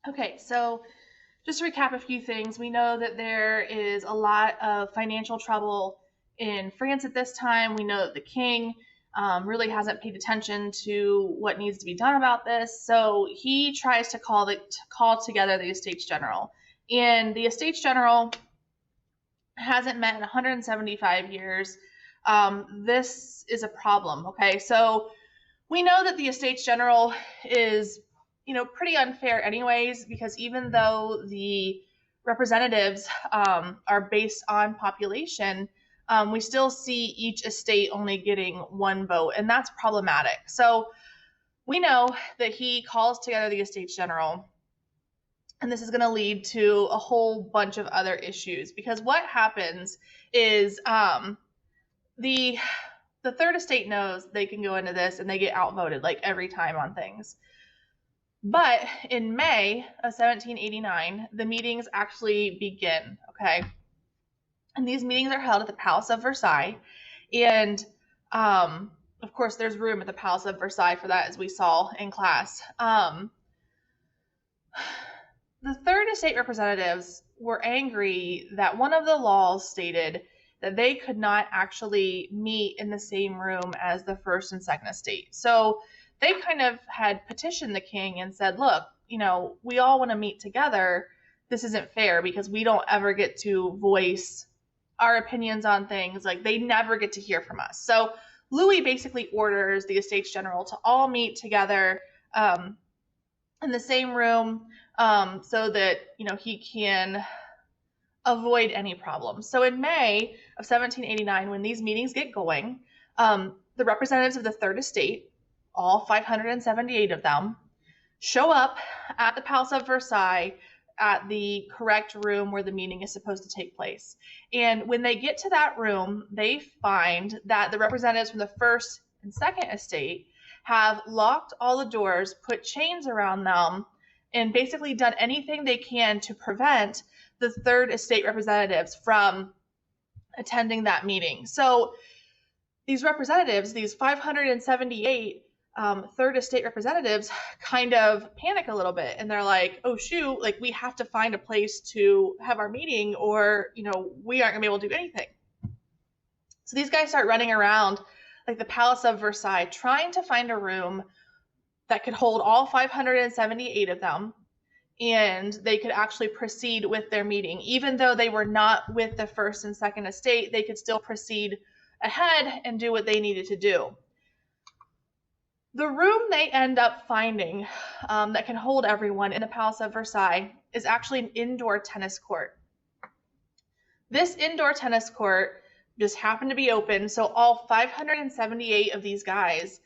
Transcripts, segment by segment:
Okay, so just to recap a few things, we know that there is a lot of financial trouble in France at this time. We know that the king really hasn't paid attention to what needs to be done about this, so he tries to call together the Estates General, and the Estates General hasn't met in 175 years. This is a problem. Okay, so we know that the Estates General is, pretty unfair anyways, because even though the representatives are based on population, we still see each estate only getting one vote, and that's problematic. So we know that he calls together the Estates General, and this is going to lead to a whole bunch of other issues, because what happens is the the third estate knows they can go into this and they get outvoted like every time on things. But in May of 1789, the meetings actually begin, okay? And these meetings are held at the Palace of Versailles. And of course, there's room at the Palace of Versailles for that, as we saw in class. The third estate representatives were angry that one of the laws stated that they could not actually meet in the same room as the first and second estate. So they kind of had petitioned the king and said, look, we all want to meet together. This isn't fair because we don't ever get to voice our opinions on things. Like, they never get to hear from us. So Louis basically orders the Estates General to all meet together in the same room, so that he can avoid any problems. So in May of 1789, when these meetings get going, the representatives of the Third Estate, all 578 of them, show up at the Palace of Versailles at the correct room where the meeting is supposed to take place. And when they get to that room, they find that the representatives from the First and Second Estate have locked all the doors, put chains around them, and basically done anything they can to prevent the Third Estate representatives from attending that meeting. So these representatives, these 578 Third Estate representatives, kind of panic a little bit, and they're like, oh shoot, like, we have to find a place to have our meeting, or we aren't gonna be able to do anything. So these guys start running around like the Palace of Versailles, trying to find a room that could hold all 578 of them, and they could actually proceed with their meeting. Even though they were not with the First and Second Estate, they could still proceed ahead and do what they needed to do. The room they end up finding that can hold everyone in the Palace of Versailles is actually an indoor tennis court. This indoor tennis court just happened to be open, so all 578 of these guys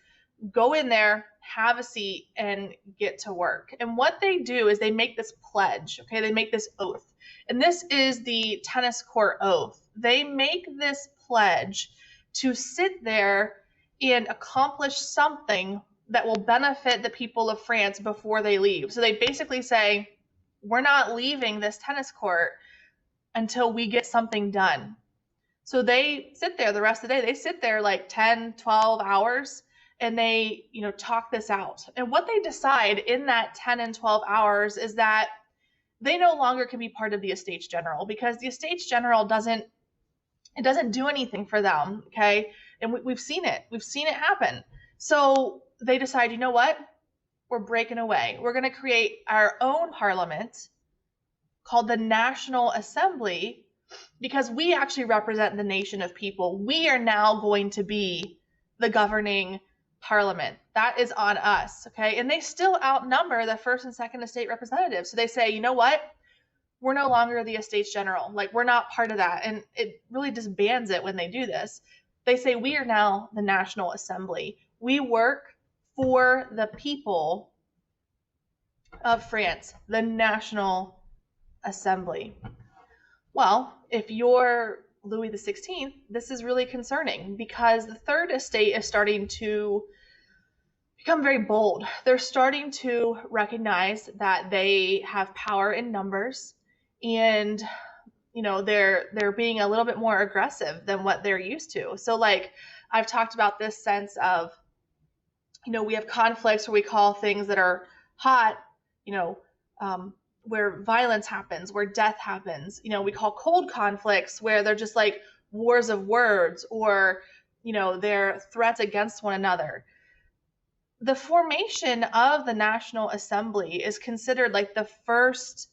go in there, have a seat, and get to work. And what they do is they make this pledge, okay? They make this oath. And this is the tennis court oath. They make this pledge to sit there and accomplish something that will benefit the people of France before they leave. So they basically say, we're not leaving this tennis court until we get something done. So they sit there the rest of the day. They sit there like 10, 12 hours, and they, talk this out. And what they decide in that 10 and 12 hours is that they no longer can be part of the Estates General, because the Estates General doesn't do anything for them, okay? And we've seen it. We've seen it happen. So they decide, you know what? We're breaking away. We're going to create our own parliament called the National Assembly, because we actually represent the nation of people. We are now going to be the governing parliament. That is on us, okay? And they still outnumber the First and Second Estate representatives. So they say, you know what? We're no longer the Estates General. Like, we're not part of that. And it really disbands it when they do this. They say, we are now the National Assembly. We work for the people of France, the National Assembly. Well, if you're Louis XVI, this is really concerning, because the Third Estate is starting to become very bold. They're starting to recognize that they have power in numbers, and they're being a little bit more aggressive than what they're used to. So, like, I've talked about this sense of, we have conflicts where we call things that are hot, where violence happens, where death happens. We call cold conflicts where they're just like wars of words, or they're threats against one another. The formation of the National Assembly is considered like the first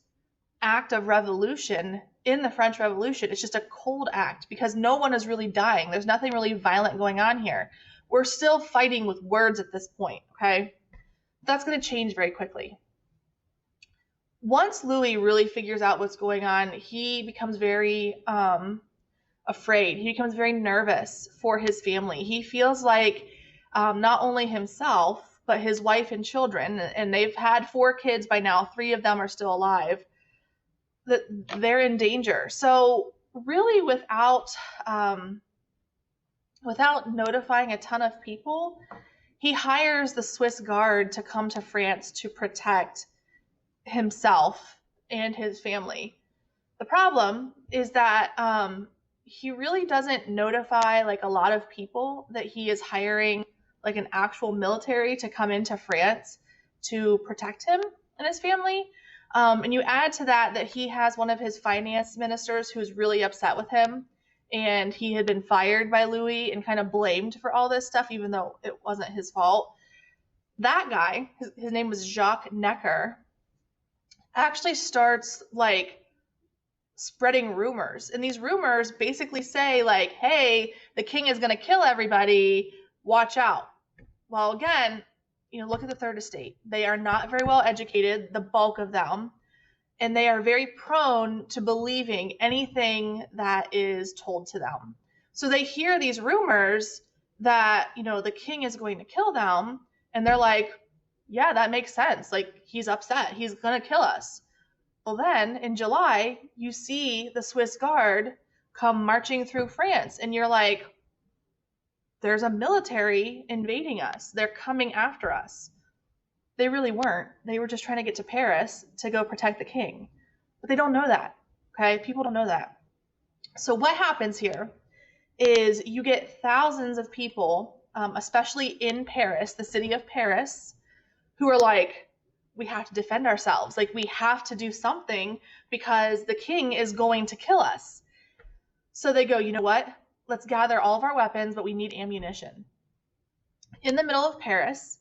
act of revolution in the French Revolution. It's just a cold act because no one is really dying. There's nothing really violent going on here. We're still fighting with words at this point, okay? That's going to change very quickly. Once Louis really figures out what's going on, he becomes very afraid. He becomes very nervous for his family. He feels like not only himself, but his wife and children, and they've had 4 kids by now, 3 of them are still alive, that they're in danger. So really without notifying a ton of people, he hires the Swiss Guard to come to France to protect himself and his family. The problem is that he really doesn't notify like a lot of people that he is hiring like an actual military to come into France to protect him and his family. And you add to that he has one of his finance ministers who's really upset with him, and he had been fired by Louis and kind of blamed for all this stuff, even though it wasn't his fault. That guy, his name was Jacques Necker, actually starts like spreading rumors. And these rumors basically say like, hey, the king is going to kill everybody, watch out. Well, again, look at the Third Estate. They are not very well educated, the bulk of them, and they are very prone to believing anything that is told to them. So they hear these rumors that, the king is going to kill them, and they're like, yeah, that makes sense. Like, he's upset. He's going to kill us. Well, then in July, you see the Swiss Guard come marching through France, and you're like, there's a military invading us. They're coming after us. They really weren't. They were just trying to get to Paris to go protect the king. But they don't know that, okay? People don't know that. So what happens here is you get thousands of people, especially in Paris, the city of Paris, who are like, we have to defend ourselves. Like, we have to do something because the king is going to kill us. So they go, you know what? Let's gather all of our weapons, but we need ammunition. In the middle of Paris,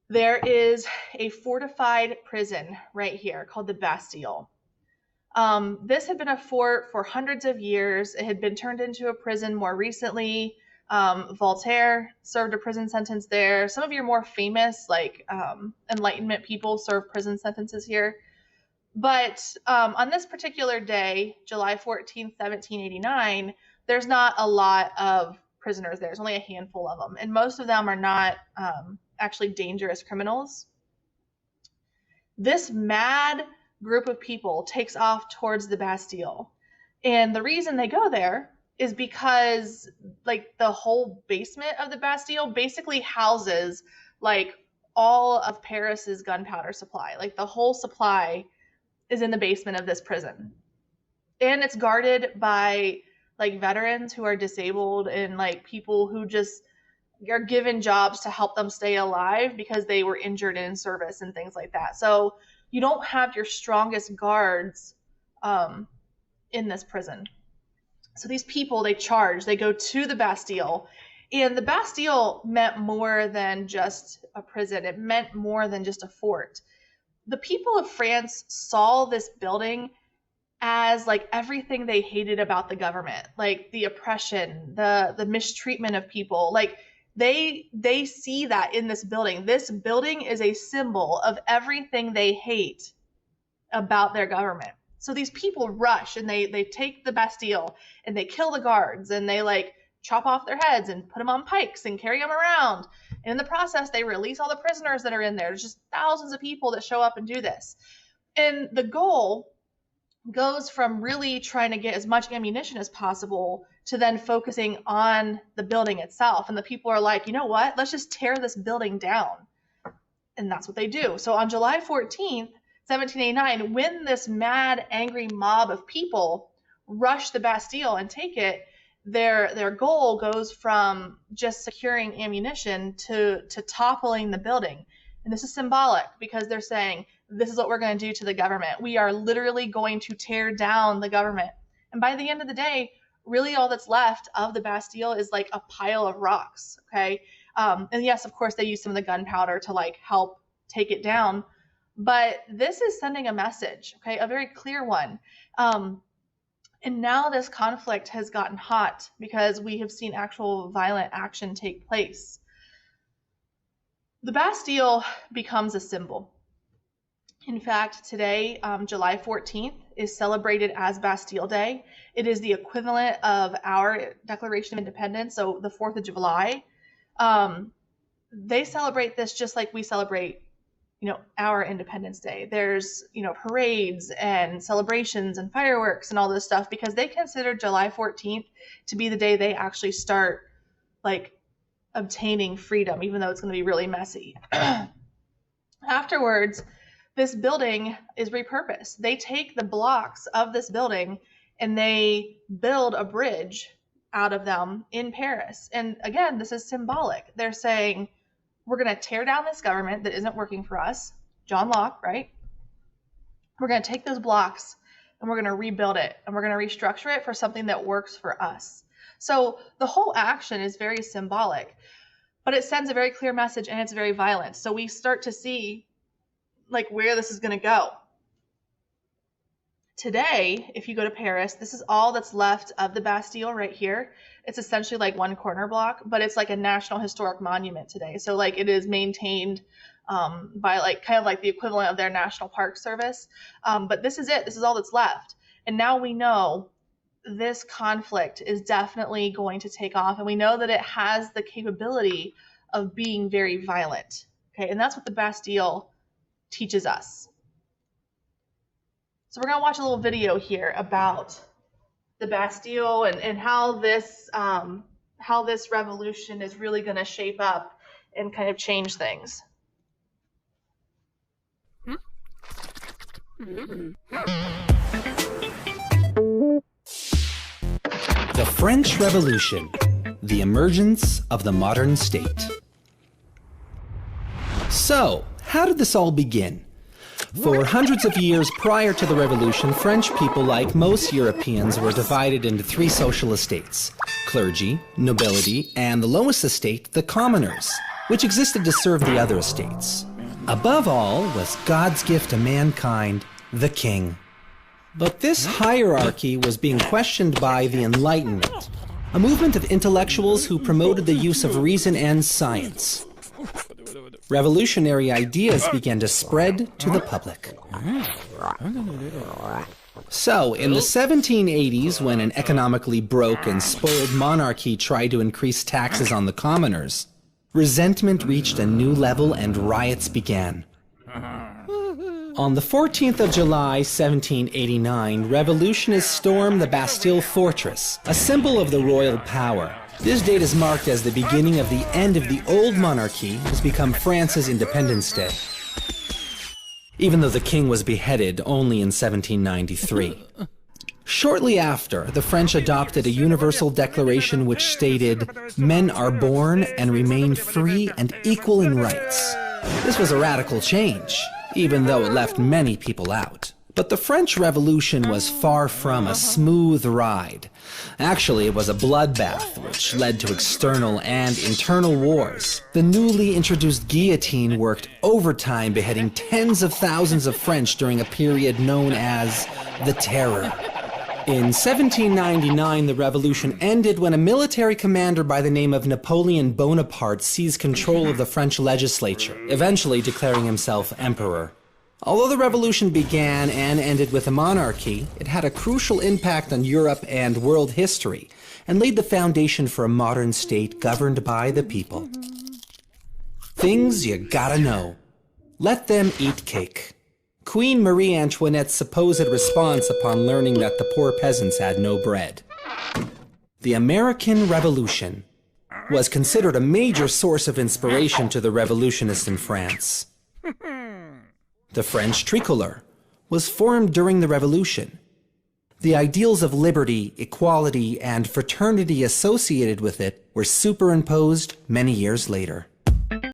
there is a fortified prison right here called the Bastille. This had been a fort for hundreds of years. It had been turned into a prison more recently. Voltaire served a prison sentence there. Some of your more famous, like Enlightenment people, serve prison sentences here. But on this particular day, July 14th, 1789, there's not a lot of prisoners there. There's only a handful of them, and most of them are not actually dangerous criminals. This mad group of people takes off towards the Bastille, and the reason they go there is because like the whole basement of the Bastille basically houses like all of Paris's gunpowder supply. Like the whole supply is in the basement of this prison, and it's guarded by like veterans who are disabled and like people who just are given jobs to help them stay alive because they were injured in service and things like that. So you don't have your strongest guards in this prison. So these people, they charge, they go to the Bastille, and the Bastille meant more than just a prison. It meant more than just a fort. The people of France saw this building as like everything they hated about the government, like the oppression, the mistreatment of people. Like they see that in this building. This building is a symbol of everything they hate about their government. So these people rush and they take the Bastille and they kill the guards and they like chop off their heads and put them on pikes and carry them around. And in the process, they release all the prisoners that are in there. There's just thousands of people that show up and do this. And the goal goes from really trying to get as much ammunition as possible to then focusing on the building itself. And the people are like, you know what? Let's just tear this building down. And that's what they do. So on July 14th, 1789, when this mad, angry mob of people rush the Bastille and take it, their goal goes from just securing ammunition to toppling the building. And this is symbolic because they're saying this is what we're going to do to the government. We are literally going to tear down the government. And by the end of the day, really all that's left of the Bastille is like a pile of rocks, okay? And yes, of course, they use some of the gunpowder to like help take it down. But this is sending a message, okay? A very clear one. And now this conflict has gotten hot because we have seen actual violent action take place. The Bastille becomes a symbol. In fact, today, July 14th, is celebrated as Bastille Day. It is the equivalent of our Declaration of Independence, so the 4th of July. They celebrate this just like we celebrate, our Independence Day. There's, parades and celebrations and fireworks and all this stuff because they consider July 14th to be the day they actually start, like, obtaining freedom, even though it's going to be really messy. Afterwards, this building is repurposed. They take the blocks of this building and they build a bridge out of them in Paris. And again, this is symbolic. They're saying, we're going to tear down this government that isn't working for us. John Locke, right? We're going to take those blocks and we're going to rebuild it and we're going to restructure it for something that works for us. So the whole action is very symbolic, but it sends a very clear message and it's very violent. So we start to see like where this is going to go. Today, if you go to Paris, this is all that's left of the Bastille right here. It's essentially like one corner block, but it's like a national historic monument today. So like it is maintained by like kind of like the equivalent of their National Park Service. But this is it. This is all that's left. And now we know this conflict is definitely going to take off. And we know that it has the capability of being very violent. Okay, and that's what the Bastille teaches us. So we're going to watch a little video here about the Bastille and how this revolution is really going to shape up and kind of change things. The French Revolution, the emergence of the modern state. So, how did this all begin? For hundreds of years prior to the Revolution, French people, like most Europeans, were divided into three social estates: clergy, nobility, and the lowest estate, the commoners, which existed to serve the other estates. Above all was God's gift to mankind, the king. But this hierarchy was being questioned by the Enlightenment, a movement of intellectuals who promoted the use of reason and science. Revolutionary ideas began to spread to the public. So, in the 1780s, when an economically broke and spoiled monarchy tried to increase taxes on the commoners, resentment reached a new level and riots began. On the 14th of July, 1789, revolutionists stormed the Bastille Fortress, a symbol of the royal power. This date is marked as the beginning of the end of the old monarchy, has become France's Independence Day, even though the king was beheaded only in 1793. Shortly after, the French adopted a universal declaration which stated, "Men are born and remain free and equal in rights." This was a radical change, even though it left many people out. But the French Revolution was far from a smooth ride. Actually, it was a bloodbath, which led to external and internal wars. The newly introduced guillotine worked overtime, beheading tens of thousands of French during a period known as the Terror. In 1799, the revolution ended when a military commander by the name of Napoleon Bonaparte seized control of the French legislature, eventually declaring himself emperor. Although the revolution began and ended with a monarchy, it had a crucial impact on Europe and world history, and laid the foundation for a modern state governed by the people. Things you gotta know. Let them eat cake. Queen Marie Antoinette's supposed response upon learning that the poor peasants had no bread. The American Revolution was considered a major source of inspiration to the revolutionists in France. The French tricolor was formed during the Revolution. The ideals of liberty, equality, and fraternity associated with it were superimposed many years later.